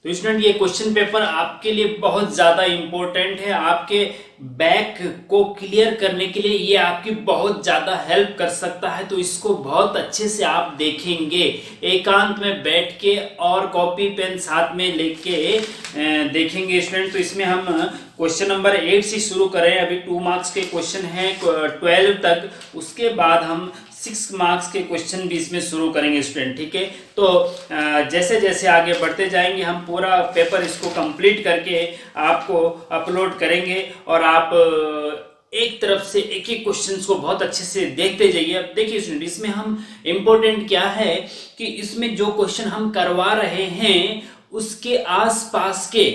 तो स्टूडेंट ये question paper आपके लिए बहुत ज्यादा इंपॉर्टेंट है। आपके बैक को क्लियर करने के लिए ये आपकी बहुत ज्यादा हेल्प कर सकता है। तो इसको बहुत अच्छे से आप देखेंगे, एकांत में बैठ के और कॉपी पेन साथ में लेके देखेंगे स्टूडेंट। तो इसमें हम क्वेश्चन नंबर 8 से शुरू करें। अभी 2 मार्क्स के क्वेश्चन हैं 12 तक, उसके बाद हम 6 मार्क्स के क्वेश्चन भी इसमें शुरू करेंगे स्टूडेंट, ठीक है। तो जैसे जैसे आगे बढ़ते जाएंगे हम पूरा पेपर इसको कंप्लीट करके आपको अपलोड करेंगे और आप एक तरफ से एक एक क्वेश्चंस को बहुत अच्छे से देखते जाइए। अब देखिए स्टूडेंट, इसमें हम इम्पोर्टेंट क्या है कि इसमें जो क्वेश्चन हम करवा रहे हैं उसके आसपास के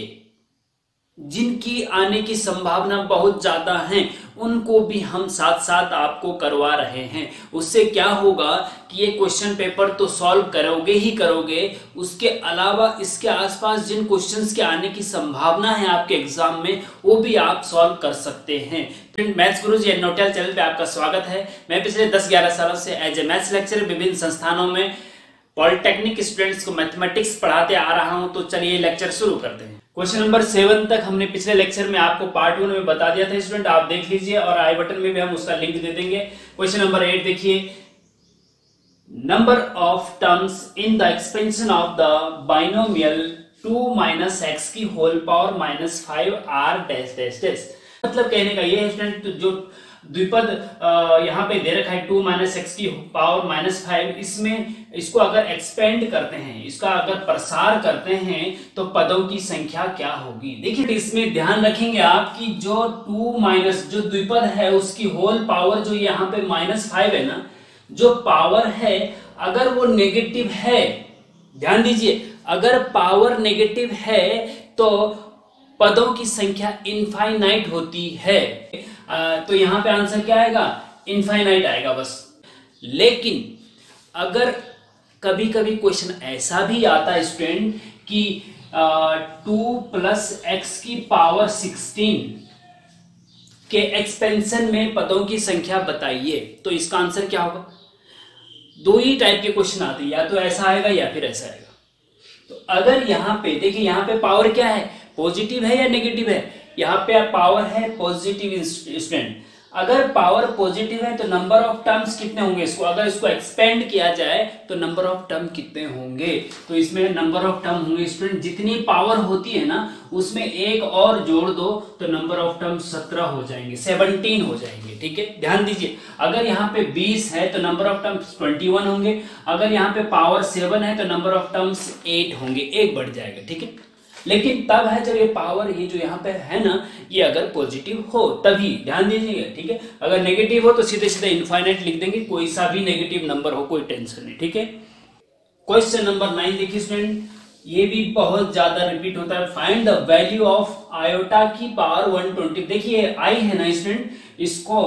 जिनकी आने की संभावना बहुत ज्यादा है उनको भी हम साथ साथ आपको करवा रहे हैं। उससे क्या होगा कि ये क्वेश्चन पेपर तो सॉल्व करोगे ही करोगे, उसके अलावा इसके आसपास जिन क्वेश्चंस के आने की संभावना है आपके एग्जाम में वो भी आप सॉल्व कर सकते हैं। मैथ्स गुरुजी नोटेल चैनल पे आपका स्वागत है। मैं पिछले 10-11 सालों से एज ए मैथ्स लेक्चरर विभिन्न संस्थानों में पॉलिटेक्निक स्टूडेंट्स को मैथमेटिक्स पढ़ाते आ रहा हूं। तो चलिए लेक्चर शुरू करते हैं। क्वेश्चन नंबर 7 तक हमने पिछले लेक्चर में आपको पार्ट 1 में बता दिया था स्टूडेंट, आप देख लीजिए और आई बटन में भी हम उसका लिंक दे देंगे। क्वेश्चन नंबर 8 देखिए, number of terms in the expansion of the binomial 2 - x की whole power -5 are dash dash dash. मतलब कहने का ये है स्टूडेंट, जो द्विपद यहाँ पे दे रखा है 2 - x की पावर -5, इसमें इसको अगर एक्सपेंड करते हैं, इसका अगर प्रसार करते हैं तो पदों की संख्या क्या होगी। देखिए इसमें ध्यान रखेंगे आप कि जो 2 जो द्विपद है उसकी होल पावर जो यहाँ पे -5 है ना, जो पावर है अगर वो नेगेटिव है, ध्यान दीजिए, अगर पावर नेगेटिव है तो पदों की संख्या इनफाइनाइट होती है। तो यहां पे आंसर क्या आएगा, इनफाइनाइट आएगा बस। लेकिन अगर कभी कभी क्वेश्चन ऐसा भी आता है स्टूडेंट कि 2 + x की पावर 16 के एक्सपेंशन में पदों की संख्या बताइए, तो इसका आंसर क्या होगा। 2 ही टाइप के क्वेश्चन आते हैं, या तो ऐसा आएगा या फिर ऐसा आएगा। तो अगर यहाँ पे देखिए, यहाँ पे पावर क्या है, पॉजिटिव है या नेगेटिव है, यहाँ पे पावर है पॉजिटिव स्टूडेंट। अगर पावर पॉजिटिव है तो नंबर ऑफ टर्म्स कितने होंगे, इसको अगर इसको एक्सपेंड किया जाए तो नंबर ऑफ टर्म कितने होंगे। तो इसमें नंबर ऑफ टर्म होंगे स्टूडेंट, जितनी पावर होती है ना उसमें एक और जोड़ दो तो नंबर ऑफ टर्म 17 हो जाएंगे, 17 हो जाएंगे, ठीक है। ध्यान दीजिए, अगर यहाँ पे 20 है तो नंबर ऑफ टर्म्स 21 होंगे, अगर यहाँ पे पावर 7 है तो नंबर ऑफ टर्म्स 8 होंगे, 1 बढ़ जाएगा, ठीक है। लेकिन तब है जब ये पावर, ये जो यहाँ पे है ना, ये अगर पॉजिटिव हो तभी, ध्यान दीजिएगा, ठीक है। अगर नेगेटिव हो तो सीधे सीधे इनफाइनाइट लिख देंगे, कोई सा भी नेगेटिव नंबर हो, कोई टेंशन नहीं, ठीक है। क्वेश्चन नंबर 9 देखिए स्टूडेंट, ये भी बहुत ज्यादा रिपीट होता है। Find the value of iota की पावर 120। देखिए आई है ना स्टूडेंट, इसको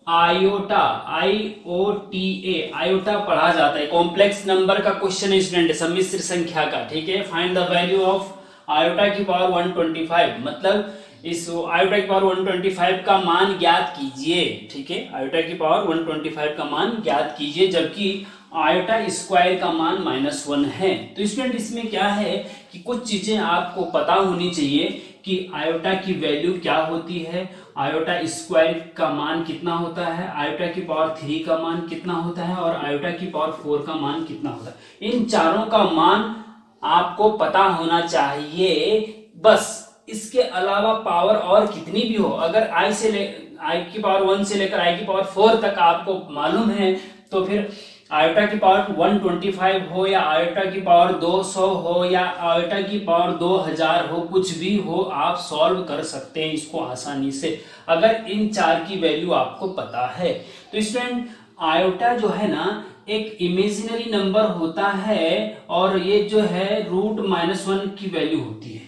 आयोटा, IOTA, आयोटा पढ़ा जाता है। कॉम्प्लेक्स नंबर का क्वेश्चन है स्टूडेंट, सम्मिश्र संख्या का, ठीक है। Find the value of iota की पावर 125, मतलब इस आयोटा की पावर 125 का मान ज्ञात कीजिए, ठीक है। आयोटा की पावर 125 का मान ज्ञात कीजिए, जबकि आयोटा स्क्वायर का मान -1 है। तो स्टूडेंट इसमें क्या है कि कुछ चीजें आपको पता होनी चाहिए कि आयोटा की वैल्यू क्या होती है, आयोटा स्क्वायर का मान कितना होता है, आयोटा की पावर 3 का मान कितना होता है और आयोटा की पावर 4 का मान कितना होता है। इन चारों का मान आपको पता होना चाहिए बस। इसके अलावा पावर और कितनी भी हो, अगर आई की पावर 1 से लेकर आई की पावर 4 तक आपको मालूम है तो फिर आयोटा की पावर 125 हो या आयोटा की पावर 200 हो या आयोटा की पावर 2000 हो, कुछ भी हो, आप सॉल्व कर सकते हैं इसको आसानी से, अगर इन चार की वैल्यू आपको पता है। तो स्टूडेंट आयोटा जो है ना एक इमेजिनरी नंबर होता है और ये जो है √-1 की वैल्यू होती है,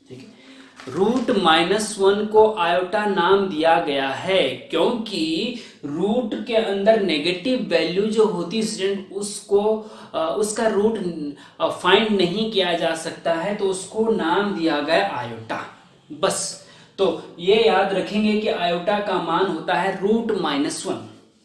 ठीक है। √-1 को आयोटा नाम दिया गया है क्योंकि रूट के अंदर नेगेटिव वैल्यू जो होती है उसको उसका रूट फाइंड नहीं किया जा सकता है, तो उसको नाम दिया गया आयोटा, बस। तो ये याद रखेंगे कि आयोटा का मान होता है √-1,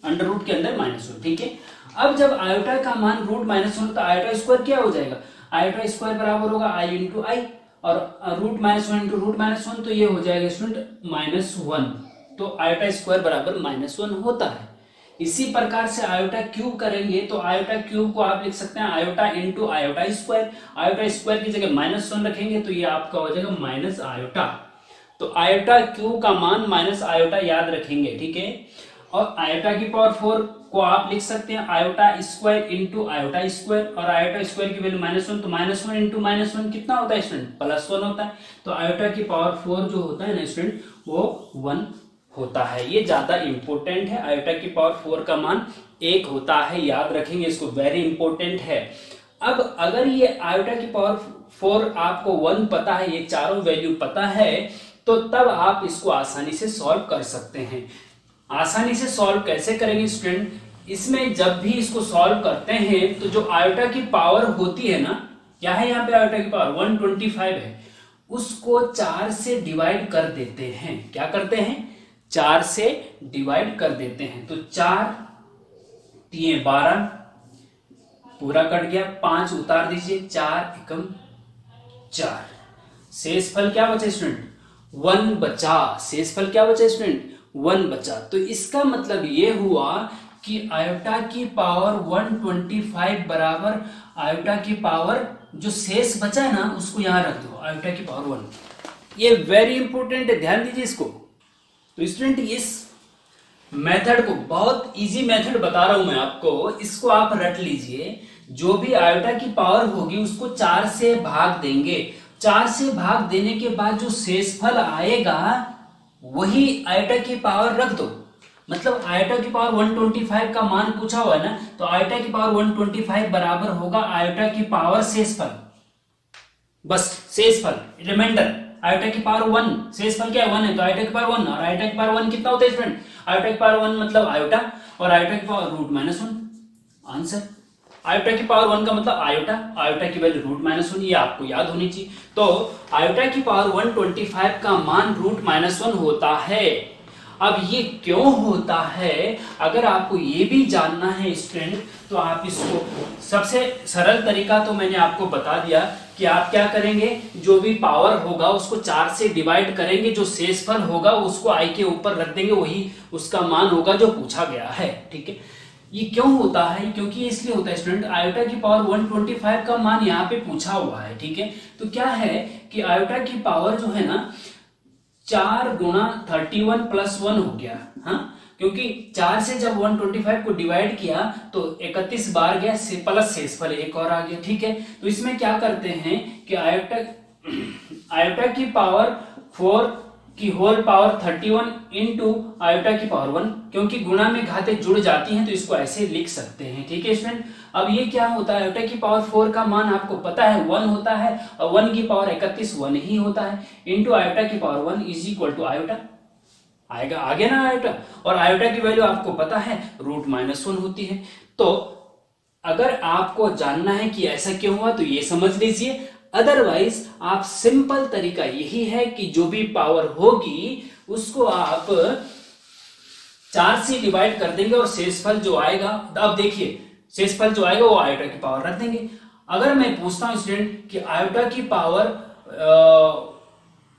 अंडर रूट के अंदर -1, ठीक है। अब जब आयोटा का मान √-1 तो आयोटा स्क्वायर क्या हो जाएगा, आयोटा स्क्वायर बराबर होगा आई इंटू आई, और root minus one into root minus one, तो ये हो जाएगा स्टूडेंट -1। तो आयोटा स्क्वायर बराबर -1 होता है। इसी प्रकार से आयोटा क्यूब करेंगे तो आयोटा क्यूब को आप लिख सकते हैं iota into iota square. Iota square की जगह -1 रखेंगे तो ये आपका हो जाएगा माइनस आयोटा। तो आयोटा क्यूब का मान माइनस आयोटा याद रखेंगे, ठीक है। और आयोटा की पावर 4 को आप लिख सकते हैं iota square into iota square, और आयोटा स्क्वायर की वैल्यू -1, तो -1 इंटू -1 कितना होता है स्टूडेंट? +1 होता है। तो आयोटा की पावर 4 जो होता है ना स्टूडेंट वो 1 होता है। ये ज्यादा इंपॉर्टेंट है। आयोटा की पावर 4 का मान 1 होता है, याद रखेंगे इसको, वेरी इंपॉर्टेंट है। अब अगर ये आयोटा की पावर 4 आपको 1 पता है, ये चारों वैल्यू पता है, तो तब आप इसको आसानी से सॉल्व कर सकते हैं। आसानी से सॉल्व कैसे करेंगे स्टूडेंट? इसमें जब भी इसको सॉल्व करते हैं तो जो आयोटा की पावर होती है ना, क्या है यहाँ पे आयोटा की पावर 125 है, उसको 4 से डिवाइड कर देते हैं। क्या करते हैं? 4 से डिवाइड कर देते हैं। तो 4 3 12 पूरा कट गया, 5 उतार दीजिए, 4 एकम 4, शेष फल क्या बचा स्टूडेंट? 1 बचा। शेष फल क्या बचा स्टूडेंट? 1 बचा। तो इसका मतलब ये हुआ कि आयोटा की पावर 125 बराबर आयोटा की पावर जो शेष बचा है ना उसको यहां रख दो, आयोटा की पावर 1। ये वेरी इंपॉर्टेंट है, ध्यान दीजिए इसको। तो स्टूडेंट इस मेथड को, बहुत इजी मेथड बता रहा हूं मैं आपको, इसको आप रट लीजिए। जो भी आयोटा की पावर होगी उसको 4 से भाग देंगे, 4 से भाग देने के बाद जो शेषफल आएगा वही आयोटा की पावर रख दो। मतलब आयोटा की पावर 125 का मान पूछा हुआ है ना, तो आयोटा की पावर 125 बराबर होगा आयोटा की पावर शेषफल, बस शेषफल, रिमाइंडर। आयोटा की पावर 1, शेषफल क्या है? 1 है, तो आयोटा की पावर 1, और आयोटा की पावर 1 कितना होता है स्टूडेंट? आयोटा की पावर 1 मतलब आयोटा, और आयोटा की पावर √-1, आंसर। आयोटा की पावर 1 का मतलब आयोटा, आयोटा की वैल्यू √-1, ये आपको याद होनी चाहिए। तो आयोटा की पावर 125 का मान √-1 होता है। अब ये क्यों होता है, अगर आपको ये भी जानना है स्टूडेंट, तो आप इसको, सबसे सरल तरीका तो मैंने आपको बता दिया कि आप क्या करेंगे, जो भी पावर होगा उसको 4 से डिवाइड करेंगे, जो शेषफल होगा उसको आई के ऊपर रख देंगे, वही उसका मान होगा जो पूछा गया है, ठीक है। ये क्यों होता है? क्योंकि इसलिए होता है स्टूडेंट, आयोटा की पावर 125 का मान यहाँ पे पूछा हुआ है, ठीक है। तो क्या है कि आयोटा की पावर जो है ना 4 गुणा 31 + 1 हो गया, हाँ, क्योंकि 4 से जब 125 को डिवाइड किया तो 31 बार गया, से प्लस शेषफल एक और आ गया, ठीक है। तो इसमें क्या करते हैं कि आयोटा की पावर 4 की होल पावर 31 इंटू आयोटा की पावर 1, क्योंकि गुणा में घातें जुड़ जाती हैं तो इसको ऐसे लिख सकते हैं, ठीक है स्टूडेंट। अब ये क्या होता है, आयोटा की पावर 4 का मान आपको पता है 1 होता है, और 1 की पावर 31 1 ही होता है, इंटू आयोटा की power 1 is equal to iota, आएगा आगे ना आयोटा, और आयोटा की वैल्यू आपको पता है √-1 होती है। तो अगर आपको जानना है कि ऐसा क्यों हुआ तो ये समझ लीजिए, अदरवाइज आप सिंपल तरीका यही है कि जो भी पावर होगी उसको आप 4 से डिवाइड कर देंगे, और शेषफल जो आएगा, अब देखिए शेषफल जो आएगा वो आयोटा की पावर रख देंगे। अगर मैं पूछता हूं स्टूडेंट कि आयोटा की पावर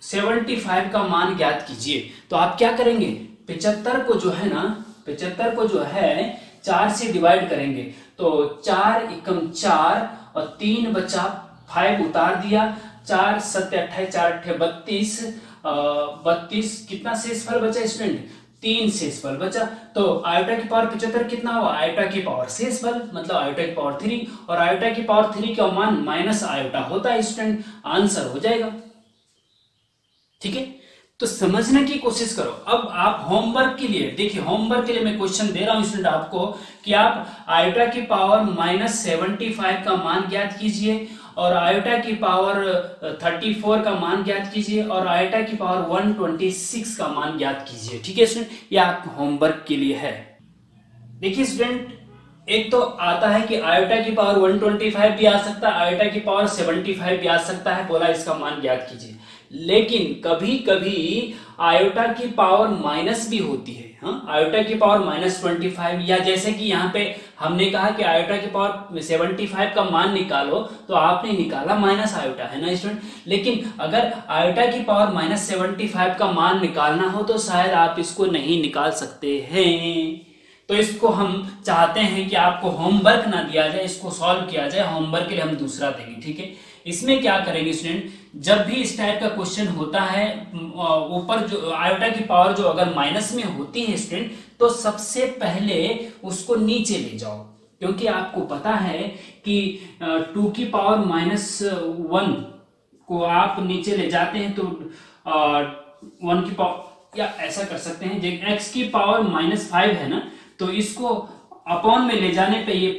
75 का मान ज्ञात कीजिए, तो आप क्या करेंगे, 75 को जो है ना, 75 को जो है 4 से डिवाइड करेंगे, तो 4 एकम 4 और 3 बचा, 5 उतार दिया, 4 7 28 4 8 32, 32 कितना शेषफल बचा स्टूडेंट? 3 शेषफल बचा। तो आयोटा की पावर 75 कितना हुआ? आयोटा की पावर शेषफल मतलब आयोटा की पावर 3, और आयोटा की पावर 3 का मान माइनस आयोटा होता है स्टूडेंट, आंसर हो जाएगा, ठीक है। तो समझने की कोशिश करो। अब आप होमवर्क के लिए देखिए, होमवर्क के लिए मैं क्वेश्चन दे रहा हूं स्टूडेंट आपको कि आप आयोटा की पावर -75 का मान ज्ञात कीजिए, और आयोटा की पावर 34 का मान ज्ञात कीजिए, और आयोटा की पावर 126 का मान ज्ञात कीजिए, ठीक है स्टूडेंट। ये आप होमवर्क के लिए है। देखिए स्टूडेंट, एक तो आता है कि आयोटा की पावर 125 भी आ सकता है, आयोटा की पावर 75 भी आ सकता है, बोला इसका मान ज्ञात कीजिए। लेकिन कभी कभी आयोटा की पावर माइनस भी होती है, हाँ, आयोटा की पावर -25, या जैसे कि यहाँ पे हमने कहा कि आयोटा की पावर 75 का मान निकालो, तो आपने निकाला माइनस आयोटा, है ना स्टूडेंट। लेकिन अगर आयोटा की पावर -75 का मान निकालना हो तो शायद आप इसको नहीं निकाल सकते हैं। तो इसको हम चाहते हैं कि आपको होमवर्क ना दिया जाए, इसको सॉल्व किया जाए। होमवर्क के लिए हम दूसरा देंगे, ठीक है। इसमें क्या करेंगे स्टूडेंट, जब भी इस टाइप का क्वेश्चन होता है, ऊपर जो आयोटा की पावर जो अगर माइनस में होती है स्टूडेंट, तो सबसे पहले उसको नीचे ले जाओ, क्योंकि आपको पता है कि 2 की पावर -1 को आप नीचे ले जाते हैं तो 1 की पावर, या ऐसा कर सकते हैं, x की पावर -5 है ना, तो इसको अपॉन में ले जाने पे ये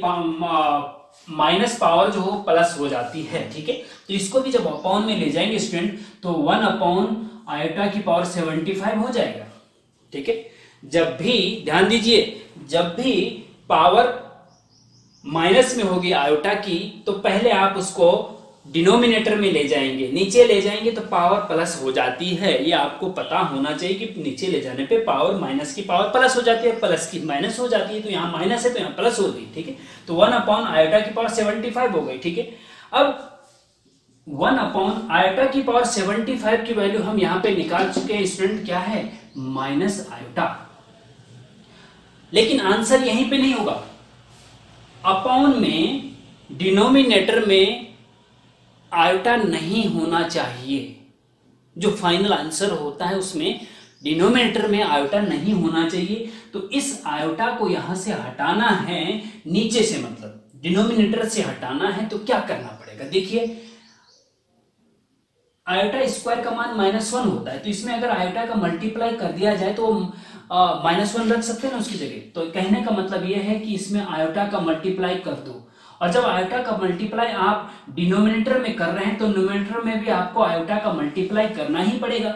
माइनस पावर जो हो प्लस हो जाती है, ठीक है। तो इसको भी जब अपॉन में ले जाएंगे स्टूडेंट, तो 1 अपॉन आयोटा की पावर 75 हो जाएगा, ठीक है। जब भी ध्यान दीजिए, जब भी पावर माइनस में होगी आयोटा की, तो पहले आप उसको डिनोमिनेटर में ले जाएंगे, नीचे ले जाएंगे तो पावर प्लस हो जाती है। ये आपको पता होना चाहिए कि नीचे ले जाने पे पावर माइनस की पावर प्लस हो जाती है, प्लस की माइनस हो जाती है, तो यहाँ माइनस है तो यहाँ प्लस हो गई, ठीक है। तो 1 अपॉन आयोटा की पावर 75 हो गई, ठीक है। अब 1 अपॉन आयोटा की पावर 75 की वैल्यू हम यहाँ पे निकाल चुके हैं स्टूडेंट, क्या है, माइनस आयोटा। लेकिन आंसर यहीं पे नहीं होगा, अपॉन में डिनोमिनेटर में आयोटा नहीं होना चाहिए। जो फाइनल आंसर होता है उसमें डिनोमिनेटर में आयोटा नहीं होना चाहिए। तो इस आयोटा को यहां से हटाना है, नीचे से मतलब डिनोमिनेटर से हटाना है, तो क्या करना पड़ेगा, देखिए आयोटा स्क्वायर का मान -1 होता है, तो इसमें अगर आयोटा का मल्टीप्लाई कर दिया जाए तो -1 रख सकते हैं ना उसकी जगह। तो कहने का मतलब यह है कि इसमें आयोटा का मल्टीप्लाई कर दो, और जब आयोटा का मल्टीप्लाई आप डिनोमिनेटर में कर रहे हैं तो न्यूमरेटर में भी आपको आयोटा का मल्टीप्लाई करना ही पड़ेगा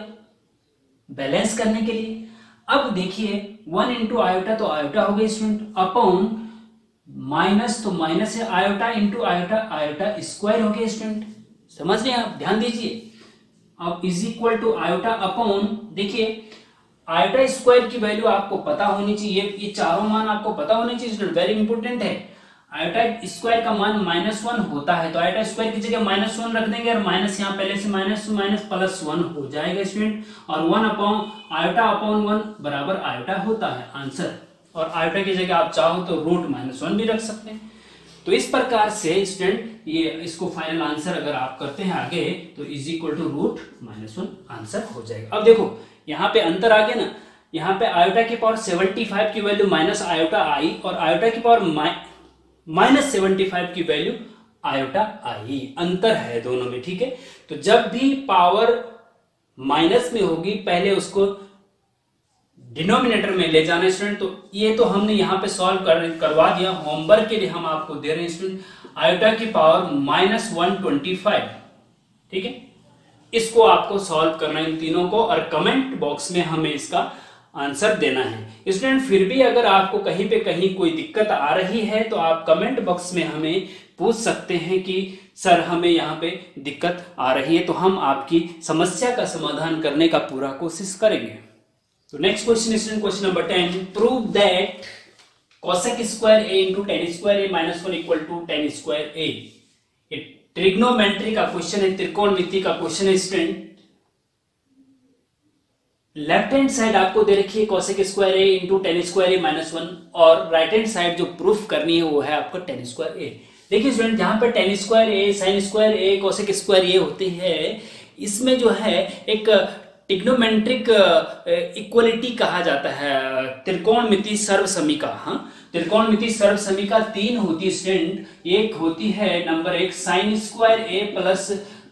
बैलेंस करने के लिए। अब देखिए 1 इंटू आयोटा तो आयोटा हो गई स्टूडेंट, अपॉन माइनस तो माइनस है, iota into iota, iota square हो गया स्टूडेंट, समझ रहे हैं आप, ध्यान दीजिए। अब is equal to iota upon, देखिए आयोटा स्क्वायर की वैल्यू आपको पता होनी चाहिए, ये चारों मान आपको पता होने चाहिए स्टूडेंट, वेरी इंपॉर्टेंट है। आयोटा स्क्वायर का मान -1 होता है, तो आयोटा स्क्वायर की जगह -1 रख देंगे, और माइनस यहाँ पहले से माइनस +1 हो जाएगा स्टूडेंट, और 1 अपॉन आयोटा अपॉन 1 बराबर आयोटा होता है आंसर। और आयोटा की जगह आप चाहो तो √-1 भी रख सकते हैं। तो इस प्रकार से स्टूडेंट ये इसको फाइनल आंसर अगर आप करते हैं आगे, तो इज इक्वल टू √-1 आंसर हो जाएगा। अब देखो यहाँ पे अंतर आ गया ना, यहाँ पे आयोटा की पावर 75 की वैल्यू माइनस आयोटा आई, और आयोटा की पावर -75 की वैल्यू आयोटा आई, अंतर है दोनों में, ठीक है। तो जब भी पावर माइनस में होगी पहले उसको डिनोमिनेटर में ले जाना स्टूडेंट। तो ये तो हमने यहाँ पे सॉल्व करवा दिया, होमवर्क के लिए हम आपको दे रहे हैं स्टूडेंट, आयोटा की पावर -125, ठीक है। इसको आपको सॉल्व करना इन तीनों को, और कमेंट बॉक्स में हमें इसका आंसर देना है स्टूडेंट। फिर भी अगर आपको कहीं पे कहीं कोई दिक्कत आ रही है तो आप कमेंट बॉक्स में हमें पूछ सकते हैं कि सर हमें यहाँ पे दिक्कत आ रही है, तो हम आपकी समस्या का समाधान करने का पूरा कोशिश करेंगे। तो next question student, question number 10, prove that cosec square a into tan square a -1 equal to tan square a। ये ट्रिग्नोमेट्री का क्वेश्चन है, त्रिकोणमिति का क्वेश्चन है स्टूडेंट। लेफ्ट हैंड साइड आपको दे रखी है cosec square a into tan square a -1, और राइट हैंड साइड जो प्रूफ करनी है वो है आपको tan स्क्वायर a। देखिए स्टूडेंट, जहां पर tan square a, sin square a, cosec square a होती है, इसमें जो है एक ट्रिग्नोमेट्रिक इक्वलिटी कहा जाता है, त्रिकोणमिति सर्वसमीका। हाँ, त्रिकोणमिति सर्वसमीका 3 होती है स्टूडेंट। एक होती है number 1 sin square a plus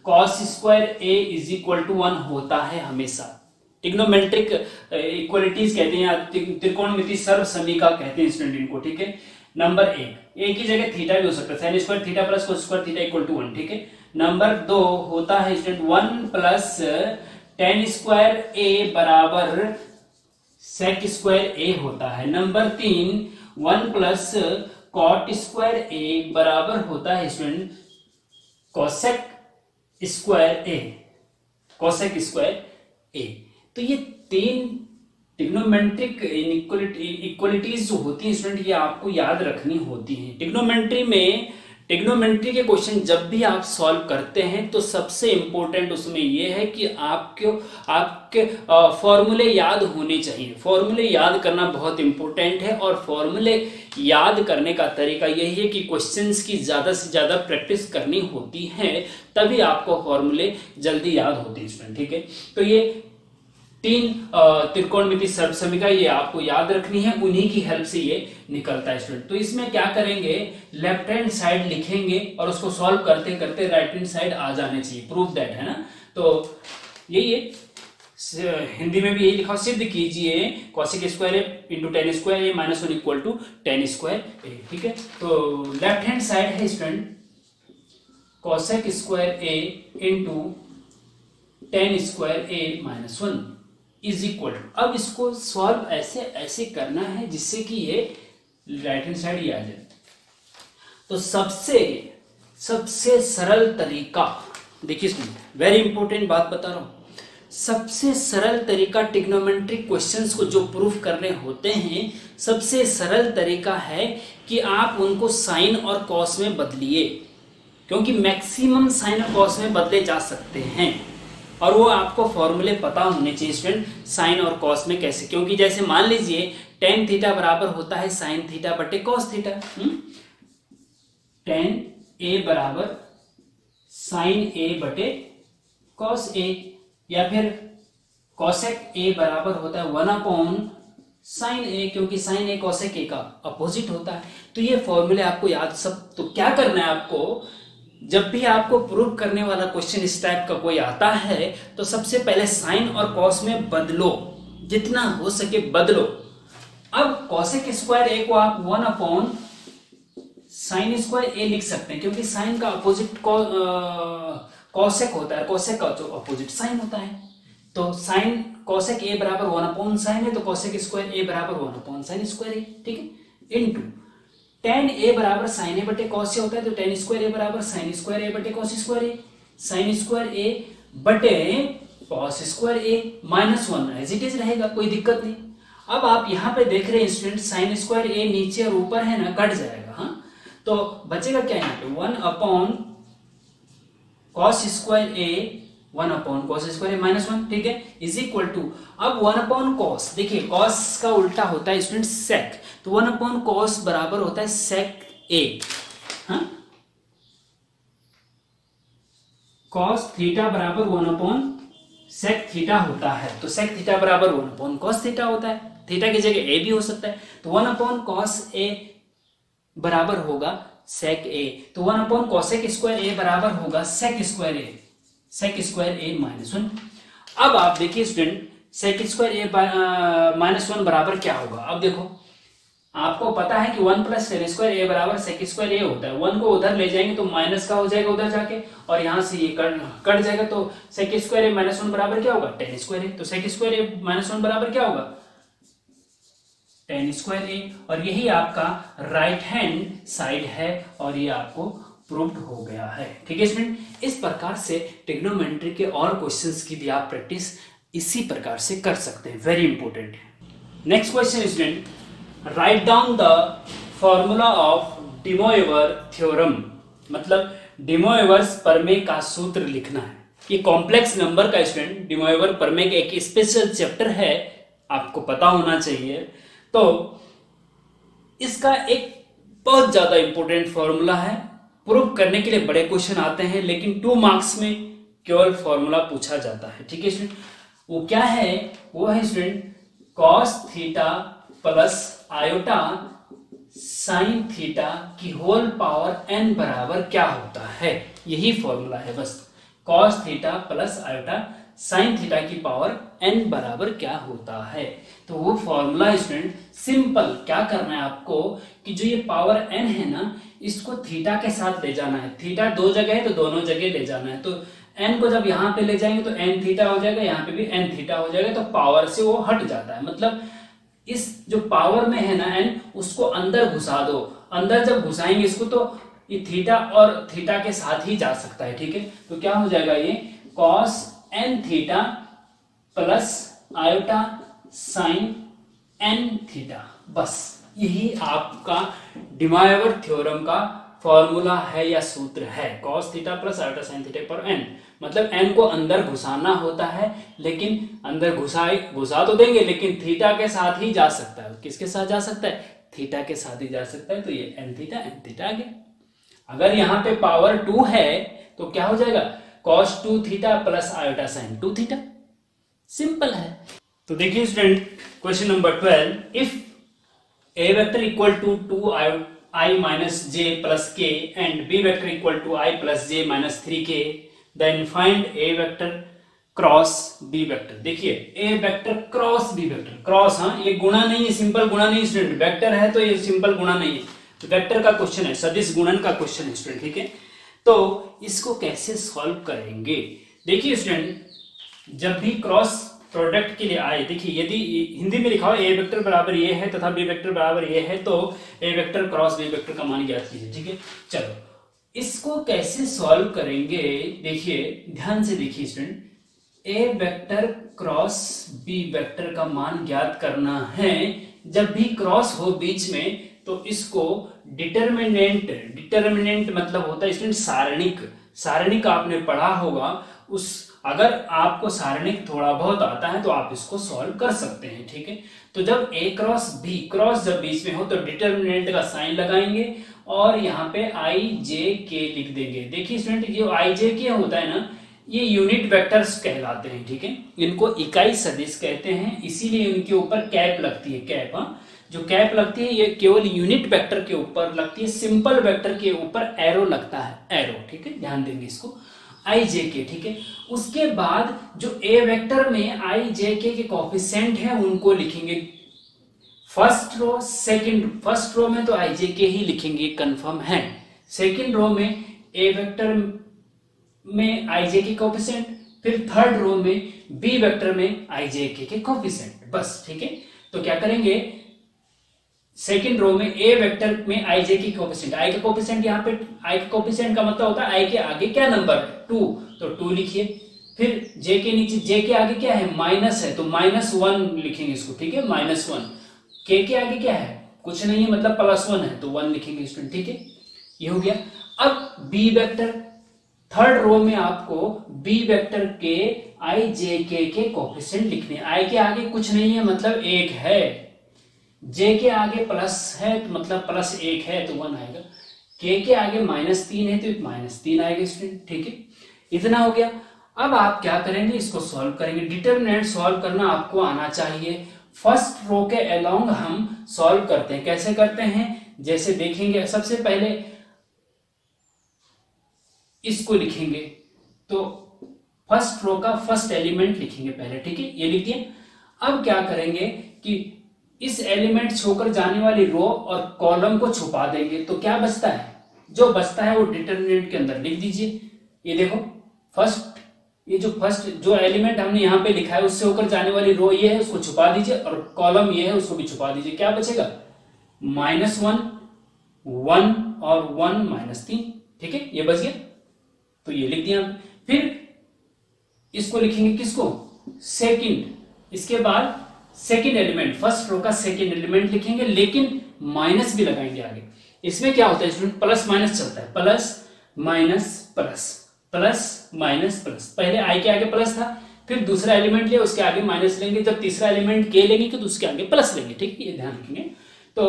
cos square a is equal to 1 होता है हमेशा। ट्रिग्नोमेट्रिक इक्वलिटीज कहते हैं, त्रिकोणमिति सर्वसमीका कहते हैं स्टूडेंट इनको, ठीक है। नंबर 1 a की जगह थीटा भी हो सकता है, sin square theta plus cos square theta equal to 1, ठीक है। नंबर 2 होता है student 1 plus tan square a बराबर sec स्क्वायर a होता है। Number 3 1 plus cot square a बराबर होता है student cosec square a, cosec square a। तो ये 3 ट्रिग्नोमेट्रिक इक्वलिटीज जो होती हैं स्टूडेंट, ये आपको याद रखनी होती हैं। ट्रिग्नोमेट्री के क्वेश्चन जब भी आप सॉल्व करते हैं तो सबसे इंपॉर्टेंट उसमें ये है कि आपके फॉर्मूले याद होने चाहिए। फॉर्मूले याद करना बहुत इंपॉर्टेंट है, और फॉर्मूले याद करने का तरीका यही है कि क्वेश्चंस की ज़्यादा से ज़्यादा प्रैक्टिस करनी होती है, तभी आपको फॉर्मूले जल्दी याद होते हैं स्टूडेंट। ठीक है, तो ये 3 त्रिकोणमिति सर्वसमीकरण ये आपको याद रखनी है, उन्हीं की हेल्प से ये निकलता है स्टूडेंट। तो इसमें क्या करेंगे, लेफ्ट हैंड साइड लिखेंगे और उसको सॉल्व करते करते राइट हैंड साइड आ जाने चाहिए, प्रूव दैट, है ना। तो यही है, हिंदी में भी यही लिखा, सिद्ध कीजिए cosec square A into tan square A minus 1 equal to tan square A. ठीक है, तो लेफ्ट हैंड साइड है student cosec square A into tan square A minus 1 is equal to, अब इसको सॉल्व ऐसे करना है जिससे कि ये राइट हैंड साइड ही आ जाए। तो सबसे सरल तरीका, देखिए वेरी इंपॉर्टेंट बात बता रहा हूं, सबसे सरल तरीका ट्रिग्नोमेट्रिक क्वेश्चंस को जो प्रूफ करने होते हैं, सबसे सरल तरीका है कि आप उनको साइन और कॉस में बदलिए, क्योंकि मैक्सिमम साइन और कॉस में बदले जा सकते हैं, और वो आपको फॉर्मूले पता होने चाहिए स्टूडेंट, साइन और कॉस में कैसे। क्योंकि जैसे मान लीजिए टेन थीटा बराबर होता है साइन थीटा बटे कॉस थीटा, टेन ए बराबर साइन ए बटे कॉस ए, या फिर कॉसेक ए बराबर होता है 1 साइन ए, क्योंकि साइन ए कॉसेक ए का अपोजिट होता है। तो ये फॉर्मूले आपको याद सब। तो क्या करना है आपको, जब भी आपको प्रूव करने वाला क्वेश्चन इस टाइप का कोई आता है तो सबसे पहले साइन और कॉस में बदलो, जितना हो सके बदलो। अब कॉसेक स्क्वायर ए को आप 1 साइन स्क्वायर ए लिख सकते हैं, क्योंकि साइन का अपोजिट कॉसेक होता है, कॉसेक का जो अपोजिट साइन होता है। तो साइन कॉसेक ए बराबर 1 साइन है, तो कॉसेक स्क्वायर ए बराबर 1 साइन स्क्वायर ए। ठीक है, इनटू टेन ए बराबर साइन ए बटे कॉस से होता है, तो टेन स्क्वायर ए बराबर साइन स्क्वायर ए बटे cos square A, sine square A बटे cos square A minus 1 as it is रहेगा, कोई दिक्कत नहीं। अब आप यहाँ पे देख रहे हैं स्टूडेंट, साइन स्क्वायर ए नीचे और ऊपर है ना, कट जाएगा। हाँ, तो बचेगा क्या यहाँ पे, 1 cos square A 1 cos square A minus 1। ठीक है, इज इक्वल टू, अब 1 कॉस, देखिए कॉस का उल्टा होता है स्टूडेंट सेक, तो 1 कॉस बराबर होता है सेक ए। हाँ, कॉस थीटा बराबर 1 सेक थीटा होता है, तो सेक थीटा बराबर 1 कॉस थीटा होता है, थीटा की जगह ए भी हो सकता है। तो 1 कॉस ए बराबर होगा सेक ए, तो 1 कॉसेक स्क्वायर ए बराबर होगा सेक स्क्वायर ए माइनस 1। अब आप देखिए student, sec square A minus 1 बराबर क्या होगा। अब देखो, आपको पता है कि 1 प्लस टेन स्क्वायर ए बराबर सेक स्क्वायर ए होता है, 1 को उधर ले जाएंगे तो माइनस का हो जाएगा उधर जाके, और यहां से ये कट जाएगा, तो सेक स्क्वायर ए माइनस 1 बराबर क्या होगा, टेन स्क्वायर ए। तो सेक स्क्वायर ए माइनस 1 बराबर क्या होगा, टेन स्क्वायर ए, और यही आपका राइट हैंड साइड है, और ये आपको प्रूव्ड हो गया है। ठीक है स्टूडेंट, इस प्रकार से ट्रिग्नोमेट्री के और क्वेश्चंस की भी आप प्रैक्टिस इसी प्रकार से कर सकते हैं, वेरी इंपॉर्टेंट है। Next question student, write down the formula of de Moivre theorem, मतलब डिमोएवर्स प्रमेय का सूत्र लिखना है। ये कॉम्प्लेक्स नंबर का स्टूडेंट डिमोएवर प्रमेय का एक स्पेशल चैप्टर है, आपको पता होना चाहिए। तो इसका एक बहुत ज्यादा इंपॉर्टेंट फॉर्मूला है, प्रूव करने के लिए बड़े क्वेश्चन आते हैं, लेकिन 2 मार्क्स में केवल फॉर्मूला पूछा जाता है। ठीक है स्टूडेंट, वो क्या है, वो है student cos theta plus iota sine theta की होल पावर n बराबर क्या होता है, यही फॉर्मूला है बस। Cos theta plus iota sine theta की पावर n बराबर क्या होता है। तो वो फॉर्मूला स्टूडेंट सिंपल, क्या करना है आपको कि जो ये पावर n है ना, इसको थीटा के साथ ले जाना है। थीटा 2 जगह है तो दोनों जगह ले जाना है। तो n को जब यहाँ पे ले जाएंगे तो n थीटा हो जाएगा, यहाँ पे भी n थीटा हो जाएगा, तो पावर से वो हट जाता है। मतलब इस जो पावर में है ना n, उसको अंदर घुसा दो, अंदर जब घुसाएंगे इसको तो ये थीटा और थीटा के साथ ही जा सकता है। ठीक है, तो क्या हो जाएगा ये cos n theta plus iota sine N theta. बस यही आपका डिमायोवर थ्योरम का फॉर्मूला है या सूत्र है, cos theta plus iota sine theta पर n। मतलब n को अंदर घुसाना होता है, लेकिन अंदर घुसा तो देंगे, लेकिन थीटा के साथ ही जा सकता है। किसके साथ जा सकता है? थीटा के साथ ही जा सकता है। तो ये n थीटा आ गया। अगर यहाँ पे पावर 2 है तो क्या हो जाएगा? cos 2 theta plus iota sine 2 theta. Simple है। तो देखिए student, question number 12, if a vector equal to 2 I minus j plus k and b vector equal to I plus j minus 3k, then find a vector cross b vector. देखिए a vector cross b vector, cross, हाँ ये गुणा नहीं है, simple गुणा नहीं student, vector है तो ये सिंपल गुणा नहीं है, तो वेक्टर का क्वेश्चन है, सदिश गुणन का क्वेश्चन है स्टूडेंट, ठीक है। तो इसको कैसे सॉल्व करेंगे? देखिए स्टूडेंट, जब भी क्रॉस प्रोडक्ट के लिए आए, देखिए यदि हिंदी में लिखा हो ए वेक्टर बराबर ये है तथा बी वेक्टर बराबर ये है, तो ए वेक्टर क्रॉस बी वेक्टर का मान ज्ञात कीजिए, ठीक है। चलो इसको कैसे सॉल्व करेंगे? देखिए ध्यान से देखिए स्टूडेंट, ए वेक्टर क्रॉस बी वेक्टर का मान ज्ञात करना है। जब भी क्रॉस हो बीच में तो इसको डिटर्मिनेंट मतलब होता है स्टूडेंट सारणिक आपने पढ़ा होगा। उस अगर आपको सारणिक थोड़ा बहुत आता है तो आप इसको सॉल्व कर सकते हैं, ठीक है। तो जब a क्रॉस b क्रॉस जब बीच में हो तो डिटर्मिनेंट का साइन लगाएंगे और यहाँ पे i j k लिख देंगे। देखिए स्टूडेंट, ये i j k होता है ना, ये यूनिट वेक्टर्स कहलाते हैं, ठीक है। इनको इकाई सदिश कहते हैं, इसीलिए इनके ऊपर कैप लगती है, कैप, हाँ जो कैप लगती है ये केवल यूनिट वेक्टर के ऊपर लगती है, सिंपल वेक्टर के ऊपर एरो लगता है, एरो, ठीक है, ध्यान देंगे इसको, आई जे के, ठीक है। उसके बाद जो ए वेक्टर में आई जे के कोफिशिएंट है उनको लिखेंगे फर्स्ट रो में तो आई जे के ही लिखेंगे, कंफर्म है। सेकंड रो में ए वेक्टर में आई जे के कोफिशिएंट, फिर थर्ड रो में बी वेक्टर में आई जे के कोफिशिएंट, बस, ठीक है। तो क्या करेंगे, सेकंड रो में ए वेक्टर में आई जे की कोफिशिएंट, आई का कोफिशिएंट यहाँ पे, आई का कोफिशिएंट का मतलब होता है आई के आगे क्या नंबर है, 2, तो 2 लिखिए। फिर जे के नीचे, जे के आगे क्या है, माइनस है तो -1 लिखेंगे इसको, ठीक है, -1। के आगे क्या है, कुछ नहीं है मतलब +1 है तो 1 लिखेंगे स्टूडेंट, ठीक है, ये हो गया। अब बी वेक्टर, थर्ड रो में आपको बी वेक्टर के आई जे के कोफिशिएंट लिखने, आई के आगे कुछ नहीं है मतलब 1 है, जे के आगे प्लस है तो मतलब +1 है तो 1 आएगा, के आगे -3 है तो -3 आएगा स्टूडेंट, ठीक है, इतना हो गया। अब आप क्या करेंगे, इसको सॉल्व करेंगे। डिटरमिनेंट सॉल्व करना आपको आना चाहिए। फर्स्ट रो के अलोंग हम सॉल्व करते हैं, कैसे करते हैं जैसे देखेंगे। सबसे पहले इसको लिखेंगे, तो फर्स्ट रो का फर्स्ट एलिमेंट लिखेंगे पहले, ठीक है, ये लिख दिया। अब क्या करेंगे कि इस एलिमेंट छोड़कर जाने वाली रो और कॉलम को छुपा देंगे, तो क्या बचता है, जो बचता है वो डिटरमिनेंट के अंदर लिख दीजिए। ये देखो फर्स्ट जो एलिमेंट हमने यहाँ पे लिखा है उससे होकर जाने वाली रो ये है, उसको छुपा दीजिए, और कॉलम ये है उसको भी छुपा दीजिए। क्या बचेगा, -1, 1 और 1 -3, ठीक है, ये बच गया, तो ये लिख दिया। फिर इसको लिखेंगे किसको, सेकंड, इसके बाद सेकंड एलिमेंट, फर्स्ट रो का सेकंड एलिमेंट लिखेंगे, लेकिन माइनस भी लगाएंगे आगे। इसमें क्या होता है स्टूडेंट, प्लस माइनस चलता है, plus minus plus, plus minus plus. पहले आई के आगे प्लस था, फिर दूसरा एलिमेंट लिया उसके आगे माइनस लेंगे, जब तीसरा एलिमेंट के लेंगे तो उसके आगे प्लस लेंगे, ठीक है, ये ध्यान रखेंगे। तो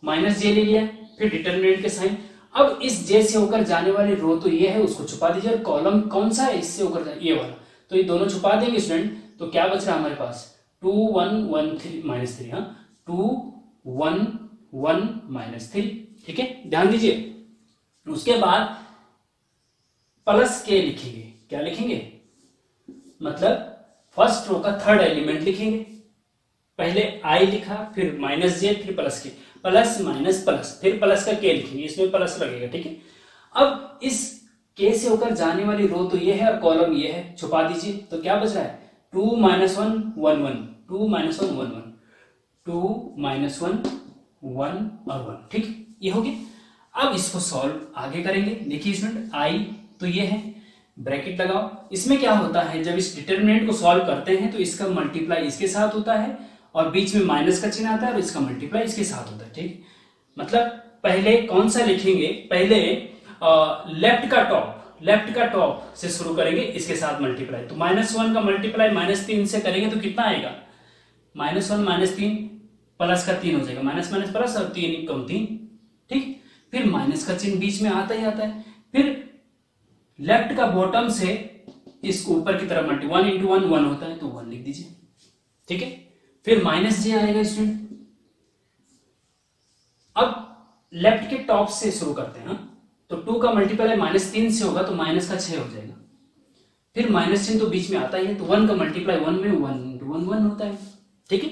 -j ले लिया, फिर डिटरमिनेंट के साइन। अब इस जे से होकर जाने वाली रो तो ये है, उसको छुपा दीजिए, और कॉलम कौन सा है इससे होकर, ये वाला, तो ये दोनों छुपा देंगे स्टूडेंट। तो क्या बच रहा है हमारे पास, 2 1 1 3 -3, हाँ 2 1 1 -3, ठीक है, ध्यान दीजिए। उसके बाद प्लस के लिखेंगे, क्या लिखेंगे, मतलब फर्स्ट रो का थर्ड एलिमेंट लिखेंगे। पहले आई लिखा, फिर -j, फिर प्लस के, प्लस माइनस प्लस, फिर प्लस का के लिखेंगे, इसमें प्लस लगेगा, ठीक है। अब इस के से होकर जाने वाली रो तो ये है और कॉलम ये है, छुपा दीजिए, तो क्या बच रहा है, 2 -1 1 1, 2 -1 1 1, 2 -1 1 और 1, ठीक, ये हो गया। अब इसको सॉल्व आगे करेंगे। देखिए स्टूडेंट, आई तो ये है, ब्रैकेट लगाओ। इसमें क्या होता है, जब इस डिटरमिनेंट को सॉल्व करते हैं तो इसका मल्टीप्लाई इसके साथ होता है और बीच में माइनस का चिन्ह आता है और इसका मल्टीप्लाई इसके साथ होता है, ठीक। मतलब पहले कौन सा लिखेंगे, पहले लेफ्ट का टॉप से शुरू करेंगे, इसके साथ मल्टीप्लाई। तो -1 का मल्टीप्लाई -3 से करेंगे तो कितना आएगा, -1 -3 प्लस का 3 हो जाएगा, माइनस माइनस प्लस और 3 कम 3, ठीक। फिर माइनस का चिन्ह बीच में आता ही आता है। फिर लेफ्ट का बॉटम से इसको ऊपर की तरफ मल्टी 1 × 1 1 होता है, तो 1 लिख दीजिए, ठीक है। फिर -j आएगा स्टूडेंट। अब लेफ्ट के टॉप से शुरू करते हैं, तो 2 का मल्टीप्लाई -3 से होगा तो माइनस का 6 हो जाएगा। फिर माइनस चिन्ह तो बीच में आता ही है, तो 1 का मल्टीप्लाई 1 में 1 × 1 1 होता है, ठीक है।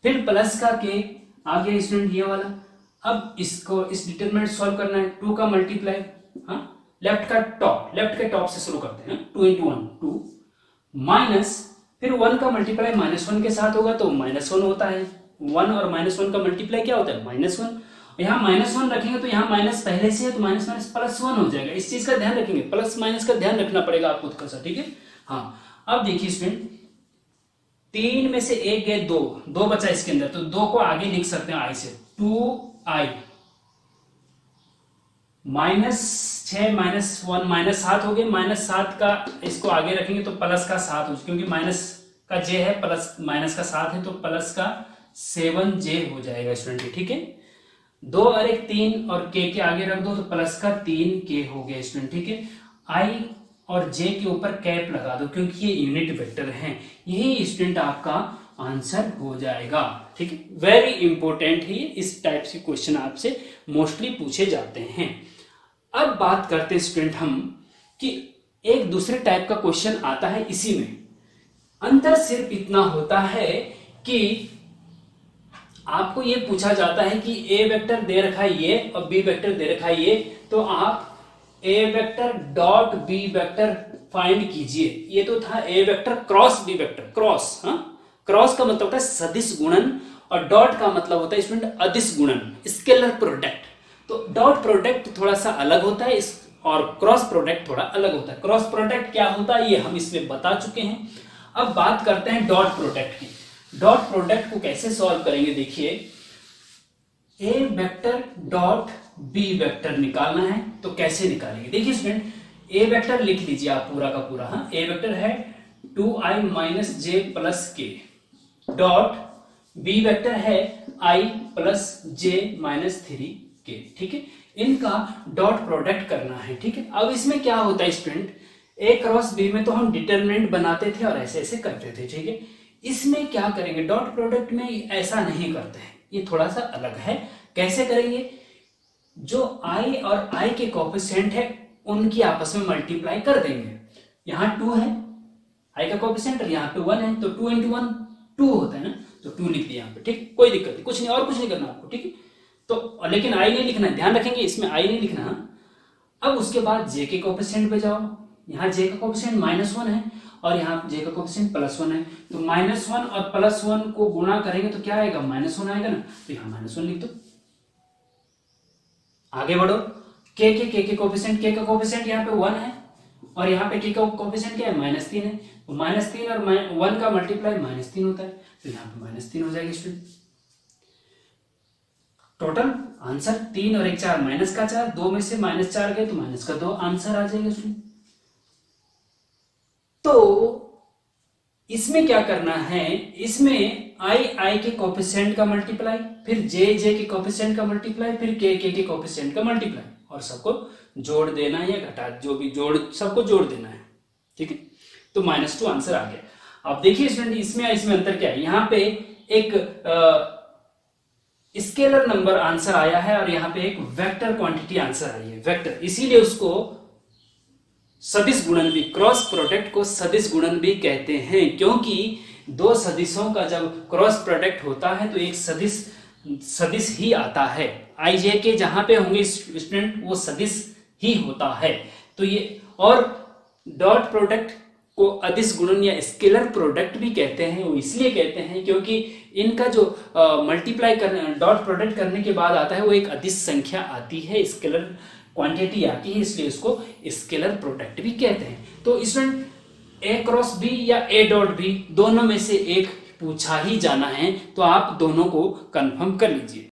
फिर प्लस का के आ गया स्टूडेंट ये वाला। अब इसको इस डिटरमिनेंट सॉल्व करना है, 2 का मल्टीप्लाई, लेफ्ट के टॉप से शुरू करते हैं, 2 × 1 2 माइनस, फिर 1 का मल्टीप्लाई -1 के साथ होगा तो -1 होता है। 1 और -1 का मल्टीप्लाई क्या होता है, -1। यहाँ -1 रखेंगे तो यहाँ माइनस पहले से है तो माइनस माइनस +1 हो जाएगा। इस चीज का ध्यान रखेंगे, प्लस माइनस का ध्यान रखना पड़ेगा आपको खुद का सा, ठीक है। हाँ, अब देखिए स्टूडेंट, 3 में से 1 गए 2 बचा इसके अंदर, तो 2 को आगे लिख सकते हैं i से, 2i -6 -1 -7 हो गए। -7 का इसको आगे रखेंगे तो प्लस का 7 हो, क्योंकि माइनस का j है, प्लस माइनस का 7 है तो प्लस का 7j हो जाएगा स्टूडेंट, ठीक है। 2 और 1 3 और k के आगे रख दो तो प्लस का 3k हो गया स्टूडेंट, ठीक है। i और j के ऊपर कैप लगा दो क्योंकि ये यूनिट वेक्टर हैं। यही स्टूडेंट आपका आंसर हो जाएगा, ठीक है। वेरी इंपॉर्टेंट है ये, इस टाइप से क्वेश्चन आपसे मोस्टली पूछे जाते हैं। अब बात करते हैं स्टूडेंट हम कि एक दूसरे टाइप का क्वेश्चन आता है, इसी में अंतर सिर्फ इतना होता है कि आपको ये पूछा जाता है कि ए वेक्टर दे रखा है ये और बी वेक्टर दे रखा है ये, तो आप A vector dot B vector find कीजिए। ये तो था A vector cross B vector, cross, cross का मतलब होता है सदिश गुणन और डॉट का मतलब होता है स्टूडेंट अदिश गुणन, स्केलर प्रोडक्ट। तो डॉट प्रोडक्ट थोड़ा सा अलग होता है और क्रॉस प्रोडक्ट थोड़ा अलग होता है। क्रॉस प्रोडक्ट क्या होता है ये हम इसमें बता चुके हैं। अब बात करते हैं डॉट प्रोडक्ट की। डॉट प्रोडक्ट को कैसे सॉल्व करेंगे, देखिए, ए वेक्टर डॉट बी वेक्टर निकालना है तो कैसे निकालेंगे, देखिए स्टूडेंट, ए वेक्टर लिख लीजिए आप पूरा का पूरा। ए वेक्टर है 2i - j + k dot B vector है i + j - 3k, ठीक है। इनका डॉट प्रोडक्ट करना है, ठीक है। अब इसमें क्या होता है स्टूडेंट, ए क्रॉस बी में तो हम डिटरमिनेंट बनाते थे और ऐसे ऐसे करते थे, ठीक है। इसमें क्या करेंगे, डॉट प्रोडक्ट में ऐसा नहीं करते हैं, ये थोड़ा सा अलग है। कैसे करेंगे, जो i और i के कोएफिशिएंट है उनकी आपस में मल्टीप्लाई कर देंगे। यहाँ 2 है i का कोएफिशिएंट और यहाँ पे 1 है, तो 2 × 1 2 होता है ना, तो 2 लिख दिया यहाँ पे, ठीक, कोई दिक्कत नहीं, कुछ नहीं और कुछ नहीं करना आपको, ठीक है। तो लेकिन i नहीं लिखना है, ध्यान रखेंगे इसमें i नहीं लिखना। अब उसके बाद j के कोएफिशिएंट पे जाओ, यहाँ j का कोएफिशिएंट -1 है और यहाँ j का कोएफिशिएंट +1 है, तो -1 और +1 को गुणा करेंगे तो क्या आएगा, -1 आएगा ना, तो यहाँ -1 लिख दो। आगे बढ़ो, k के कोएफिशिएंट, k का कोएफिशिएंट यहाँ पे 1 है और यहाँ पे k का कोएफिशिएंट क्या है, -3 है, तो -3 और 1 का मल्टीप्लाई -3 होता है, तो यहाँ पे -3 हो जाएगा स्टूडेंट। टोटल आंसर 3 और 1 4, -4, 2 में से -4 गए तो -2 आंसर आ जाएगा स्टूडेंट। तो इसमें क्या करना है, इसमें i के कोएफिशिएंट का मल्टीप्लाई, फिर j के कोएफिशिएंट का मल्टीप्लाई, फिर k के कोएफिशिएंट का मल्टीप्लाई और सबको जोड़ देना है या घटा, जो भी जोड़, सबको जोड़ देना है, ठीक है। तो -2 आंसर आ गया। अब देखिए स्टूडेंट, इसमें अंतर क्या है, यहाँ पे एक स्केलर नंबर आंसर आया है और यहाँ पे एक वेक्टर क्वांटिटी आंसर आई है, वेक्टर, इसीलिए उसको सदिश गुणन भी, क्रॉस प्रोडक्ट को सदिश गुणन भी कहते हैं, क्योंकि दो सदिशों का जब क्रॉस प्रोडक्ट होता है तो एक सदिश ही आता है। आई जे के जहां पे होंगे स्टूडेंट वो सदिश ही होता है। तो ये, और डॉट प्रोडक्ट को अदिश गुणन या स्केलर प्रोडक्ट भी कहते हैं। वो इसलिए कहते हैं क्योंकि इनका जो मल्टीप्लाई करने, डॉट प्रोडक्ट करने के बाद आता है वो एक अदिश संख्या आती है, स्केलर क्वांटिटी आती है, इसलिए उसको स्केलर प्रोडक्ट भी कहते हैं। तो स्टूडेंट ए क्रॉस बी या ए डॉट बी दोनों में से एक पूछा ही जाना है तो आप दोनों को कंफर्म कर लीजिए।